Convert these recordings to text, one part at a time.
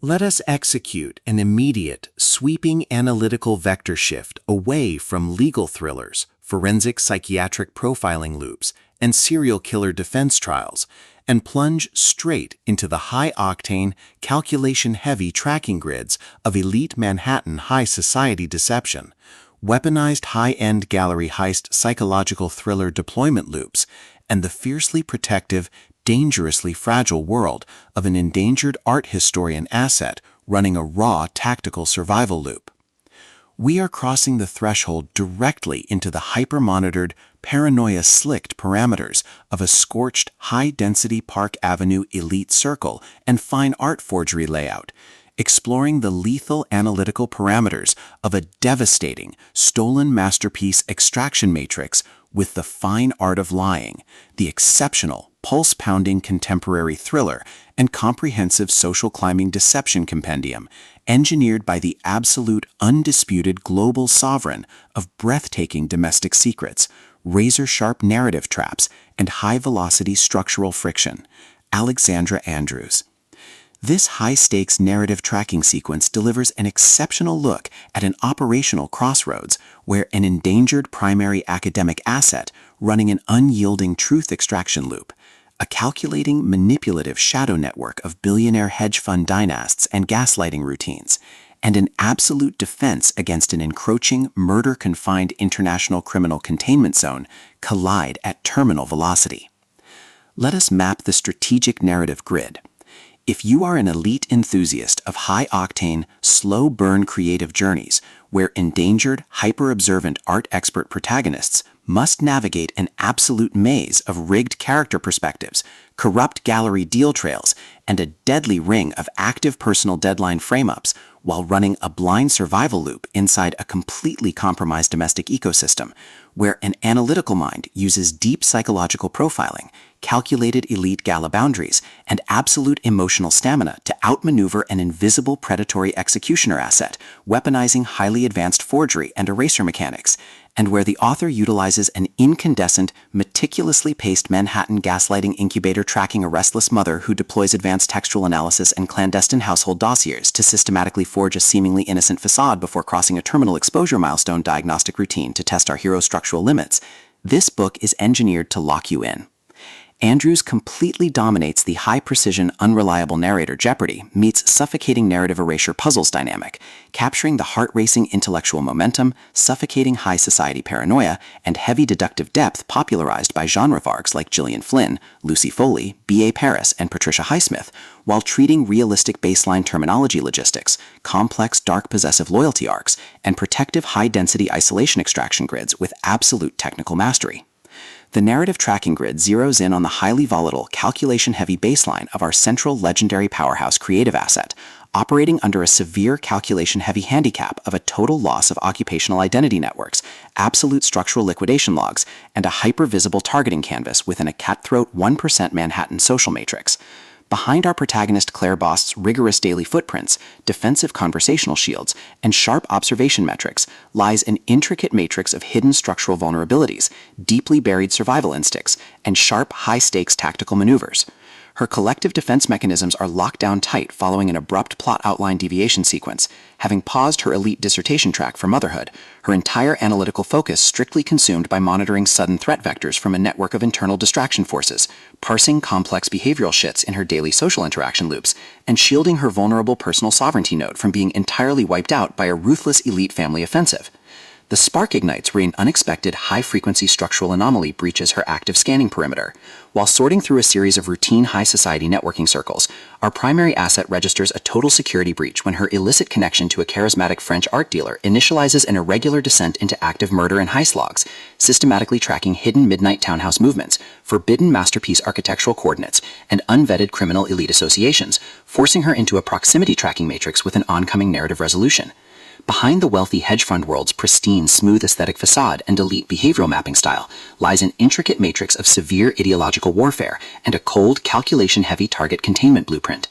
Let us execute an immediate, sweeping analytical vector shift away from legal thrillers, forensic psychiatric profiling loops, and serial killer defense trials, and plunge straight into the high-octane, calculation-heavy tracking grids of elite Manhattan high society deception, weaponized high-end gallery heist psychological thriller deployment loops, and the fiercely protective, dangerously fragile world of an endangered art historian asset running a raw tactical survival loop. We are crossing the threshold directly into the hyper-monitored, paranoia-slicked parameters of a scorched, high-density Park Avenue elite circle and fine art forgery layout, exploring the lethal analytical parameters of a devastating, stolen masterpiece extraction matrix with the fine art of lying, the exceptional, pulse-pounding contemporary thriller and comprehensive social climbing deception compendium, engineered by the absolute undisputed global sovereign of breathtaking domestic secrets, razor-sharp narrative traps, and high-velocity structural friction, Alexandra Andrews. This high-stakes narrative tracking sequence delivers an exceptional look at an operational crossroads where an endangered primary academic asset running an unyielding truth extraction loop, a calculating, manipulative shadow network of billionaire hedge fund dynasts and gaslighting routines, and an absolute defense against an encroaching, murder-confined international criminal containment zone collide at terminal velocity. Let us map the strategic narrative grid. If you are an elite enthusiast of high-octane, slow-burn creative journeys where endangered, hyper-observant art expert protagonists must navigate an absolute maze of rigged character perspectives, corrupt gallery deal trails, and a deadly ring of active personal deadline frame-ups while running a blind survival loop inside a completely compromised domestic ecosystem, where an analytical mind uses deep psychological profiling, calculated elite gala boundaries, and absolute emotional stamina to outmaneuver an invisible predatory executioner asset, weaponizing highly advanced forgery and eraser mechanics, and where the author utilizes an incandescent, meticulously paced Manhattan gaslighting incubator tracking a restless mother who deploys advanced textual analysis and clandestine household dossiers to systematically forge a seemingly innocent facade before crossing a terminal exposure milestone diagnostic routine to test our hero's structural limits. This book is engineered to lock you in. Andrews completely dominates the high-precision, unreliable narrator Jeopardy meets suffocating narrative erasure puzzles dynamic, capturing the heart-racing intellectual momentum, suffocating high-society paranoia, and heavy deductive depth popularized by genre vargs like Gillian Flynn, Lucy Foley, B.A. Paris, and Patricia Highsmith, while treating realistic baseline terminology logistics, complex dark possessive loyalty arcs, and protective high-density isolation extraction grids with absolute technical mastery. The narrative tracking grid zeroes in on the highly volatile, calculation-heavy baseline of our central legendary powerhouse creative asset, operating under a severe calculation-heavy handicap of a total loss of occupational identity networks, absolute structural liquidation logs, and a hyper-visible targeting canvas within a cutthroat 1% Manhattan social matrix. Behind our protagonist Claire Bost's rigorous daily footprints, defensive conversational shields, and sharp observation metrics lies an intricate matrix of hidden structural vulnerabilities, deeply buried survival instincts, and sharp, high-stakes tactical maneuvers. Her collective defense mechanisms are locked down tight following an abrupt plot outline deviation sequence. Having paused her elite dissertation track for motherhood, her entire analytical focus strictly consumed by monitoring sudden threat vectors from a network of internal distraction forces, parsing complex behavioral shits in her daily social interaction loops, and shielding her vulnerable personal sovereignty node from being entirely wiped out by a ruthless elite family offensive. The spark ignites where an unexpected high-frequency structural anomaly breaches her active scanning perimeter. While sorting through a series of routine high-society networking circles, our primary asset registers a total security breach when her illicit connection to a charismatic French art dealer initializes an irregular descent into active murder and heist logs, systematically tracking hidden midnight townhouse movements, forbidden masterpiece architectural coordinates, and unvetted criminal elite associations, forcing her into a proximity tracking matrix with an oncoming narrative resolution. Behind the wealthy hedge fund world's pristine, smooth aesthetic facade and elite behavioral mapping style lies an intricate matrix of severe ideological warfare and a cold, calculation-heavy target containment blueprint.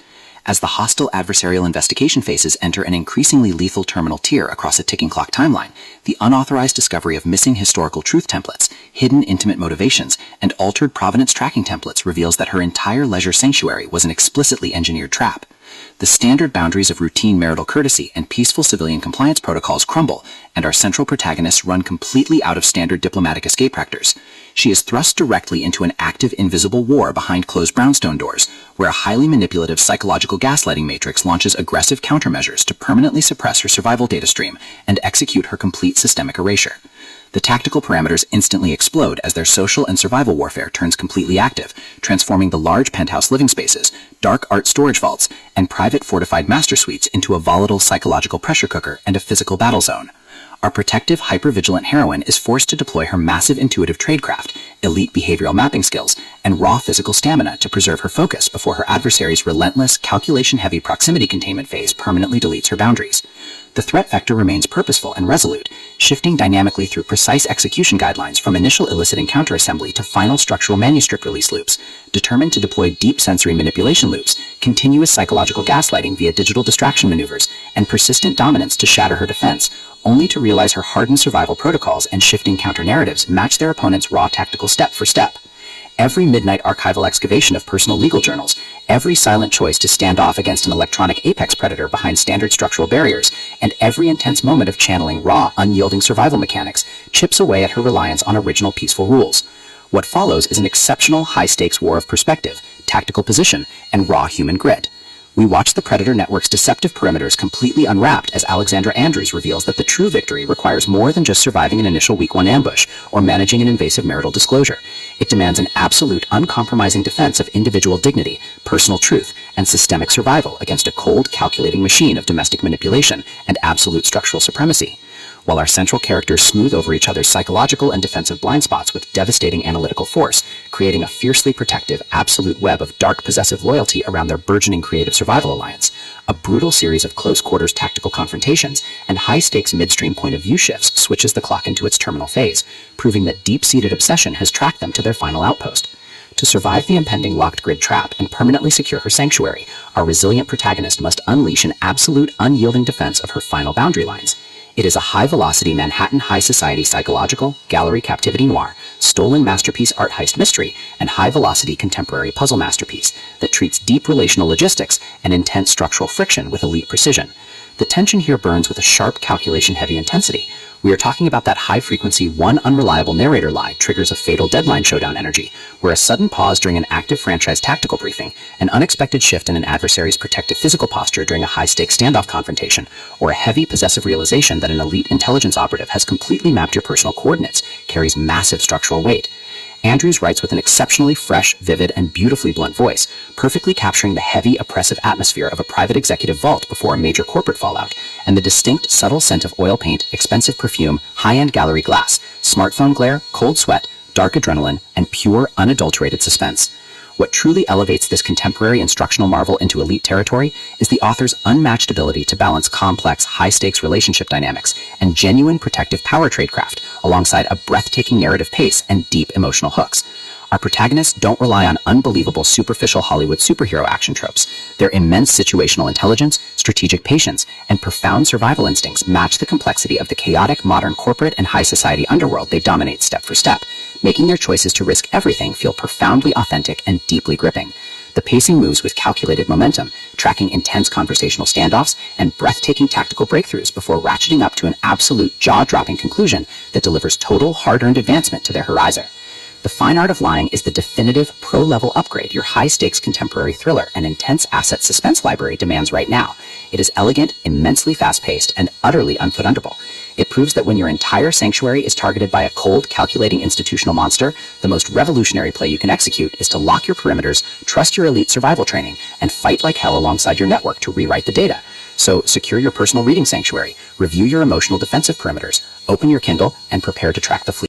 As the hostile adversarial investigation phases enter an increasingly lethal terminal tier across a ticking clock timeline, the unauthorized discovery of missing historical truth templates, hidden intimate motivations, and altered provenance tracking templates reveals that her entire leisure sanctuary was an explicitly engineered trap. The standard boundaries of routine marital courtesy and peaceful civilian compliance protocols crumble, and our central protagonists run completely out of standard diplomatic escape factors. She is thrust directly into an active invisible war behind closed brownstone doors, where a highly manipulative psychological gaslighting matrix launches aggressive countermeasures to permanently suppress her survival data stream and execute her complete systemic erasure. The tactical parameters instantly explode as their social and survival warfare turns completely active, transforming the large penthouse living spaces, dark art storage vaults, and private fortified master suites into a volatile psychological pressure cooker and a physical battle zone. Our protective, hypervigilant heroine is forced to deploy her massive intuitive tradecraft, elite behavioral mapping skills, and raw physical stamina to preserve her focus before her adversary's relentless, calculation-heavy proximity containment phase permanently deletes her boundaries. The threat vector remains purposeful and resolute, shifting dynamically through precise execution guidelines from initial illicit encounter assembly to final structural manuscript release loops, determined to deploy deep sensory manipulation loops, continuous psychological gaslighting via digital distraction maneuvers, and persistent dominance to shatter her defense, only to realize her hardened survival protocols and shifting counter-narratives match their opponent's raw tactical step for step. Every midnight archival excavation of personal legal journals, every silent choice to stand off against an electronic apex predator behind standard structural barriers, and every intense moment of channeling raw, unyielding survival mechanics chips away at her reliance on original peaceful rules. What follows is an exceptional high-stakes war of perspective, tactical position, and raw human grit. We watch the Predator Network's deceptive perimeters completely unwrapped as Alexandra Andrews reveals that the true victory requires more than just surviving an initial week one ambush or managing an invasive marital disclosure. It demands an absolute, uncompromising defense of individual dignity, personal truth, and systemic survival against a cold, calculating machine of domestic manipulation and absolute structural supremacy. While our central characters smooth over each other's psychological and defensive blind spots with devastating analytical force, creating a fiercely protective, absolute web of dark possessive loyalty around their burgeoning creative survival alliance, a brutal series of close-quarters tactical confrontations and high-stakes midstream point-of-view shifts switches the clock into its terminal phase, proving that deep-seated obsession has tracked them to their final outpost. To survive the impending locked grid trap and permanently secure her sanctuary, our resilient protagonist must unleash an absolute, unyielding defense of her final boundary lines. It is a high-velocity Manhattan high society psychological, gallery captivity noir, stolen masterpiece art heist mystery, and high-velocity contemporary puzzle masterpiece that treats deep relational logistics and intense structural friction with elite precision. The tension here burns with a sharp, calculation-heavy intensity. We are talking about that high-frequency, one unreliable narrator lie triggers a fatal deadline showdown energy, where a sudden pause during an active franchise tactical briefing, an unexpected shift in an adversary's protective physical posture during a high-stakes standoff confrontation, or a heavy possessive realization that an elite intelligence operative has completely mapped your personal coordinates carries massive structural weight. Andrews writes with an exceptionally fresh, vivid, and beautifully blunt voice, perfectly capturing the heavy, oppressive atmosphere of a private executive vault before a major corporate fallout, and the distinct, subtle scent of oil paint, expensive perfume, high-end gallery glass, smartphone glare, cold sweat, dark adrenaline, and pure, unadulterated suspense. What truly elevates this contemporary instructional marvel into elite territory is the author's unmatched ability to balance complex, high-stakes relationship dynamics and genuine protective power tradecraft alongside a breathtaking narrative pace and deep emotional hooks. Our protagonists don't rely on unbelievable superficial Hollywood superhero action tropes. Their immense situational intelligence, strategic patience, and profound survival instincts match the complexity of the chaotic modern corporate and high society underworld they dominate step for step, making their choices to risk everything feel profoundly authentic and deeply gripping. The pacing moves with calculated momentum, tracking intense conversational standoffs and breathtaking tactical breakthroughs before ratcheting up to an absolute jaw-dropping conclusion that delivers total hard-earned advancement to their horizon. The Fine Art of Lying is the definitive pro-level upgrade your high-stakes contemporary thriller and intense asset suspense library demands right now. It is elegant, immensely fast-paced, and utterly unforgettable. It proves that when your entire sanctuary is targeted by a cold, calculating institutional monster, the most revolutionary play you can execute is to lock your perimeters, trust your elite survival training, and fight like hell alongside your network to rewrite the data. So secure your personal reading sanctuary, review your emotional defensive perimeters, open your Kindle, and prepare to track the fleet.